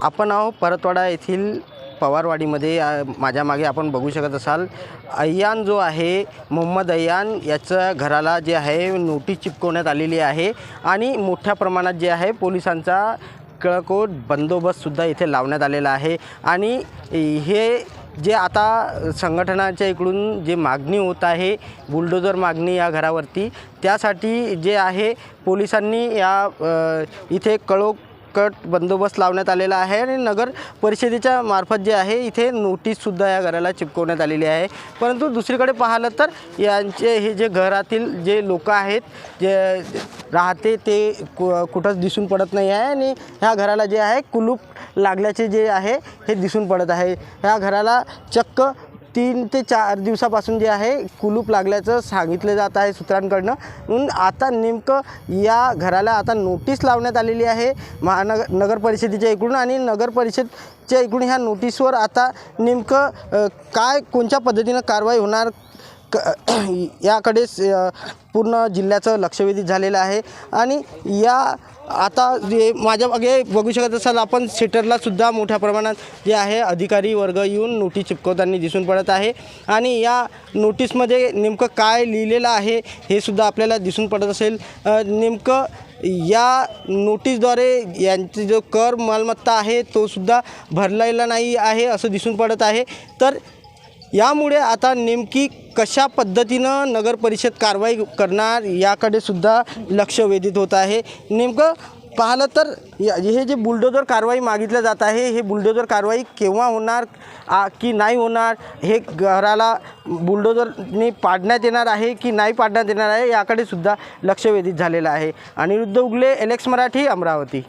आपण आहो परतवाडा येथील पवारवाडीमध्ये माझ्या मागे आपण बघू शकत असाल अय्यान जो आहे मोहम्मद अय्यान याच्या घराला जे आहे नोटीस चिपकवण्यात आलेली आहे आणि मोठ्या प्रमाणात जे आहे पोलिसांचा कळकोट बंदोबस्तसुद्धा इथे लावण्यात आलेला आहे। आणि हे जे आता संघटनाच्या इकडून जे मागणी होत आहे बुलडोजर मागणी या घरावरती, त्यासाठी जे आहे पोलिसांनी या इथे कट बंदोबस्त लावण्यात आलेला आहे आणि नगर परिषदेच्या मार्फत जे आहे इथे नोटीससुद्धा या घराला चिपकवण्यात आलेली आहे। परंतु दुसरीकडे पाहिलं तर यांचे हे जे घरातील जे लोक आहेत जे राहते ते कुठंच दिसून पडत नाही आहे आणि ह्या घराला जे आहे कुलूप लागल्याचे जे आहे हे दिसून पडत आहे। ह्या घराला चक्क 3 ते 4 दिवसापासून जे आहे कुलूप लागल्याचं सांगितलं जात आहे सूत्रांकडनं। म्हणून आता नेमकं या घराला आता नोटीस लावण्यात आलेली आहे नगर परिषदेच्या इकडून आणि नगर परिषदच्या इकडून ह्या नोटीसवर आता नेमकं काय कोणत्या पद्धतीनं कारवाई होणार याकडे पूर्ण जिल्ह्याचं लक्ष वेधित झालेलं आहे। आणि या आता जे माझ्या मागे बघू शकत असाल आपण शेटरला सुद्धा मोठ्या प्रमाणात जे आहे अधिकारी वर्ग येऊन नोटीस चिपकवताना दिसून पडत आहे आणि या नोटीसमध्ये नेमकं काय लिहिलेलं आहे हे सुद्धा आपल्याला दिसून पडत असेल। नेमकं या नोटीसद्वारे यांची जो कर मालमत्ता आहे तो सुद्धा भरलेला नाही आहे असं दिसून पडत आहे। तर यामुळे आता नेमकी कशा पद्धतीनं नगर परिषद कारवाई करणार याकडे सुद्धा लक्ष वेधित होत आहे। नेमकं पाहिलं तर हे जे बुलडोजर कारवाई मागितलं जात आहे हे बुलडोजर कारवाई केव्हा होणार की नाही होणार, हे घराला बुलडोजरने पाडण्यात येणार आहे की नाही पाडण्यात येणार आहे याकडे सुद्धा लक्ष वेधित झालेलं आहे। अनिरुद्ध उगले, एलेक्स मराठी, अमरावती।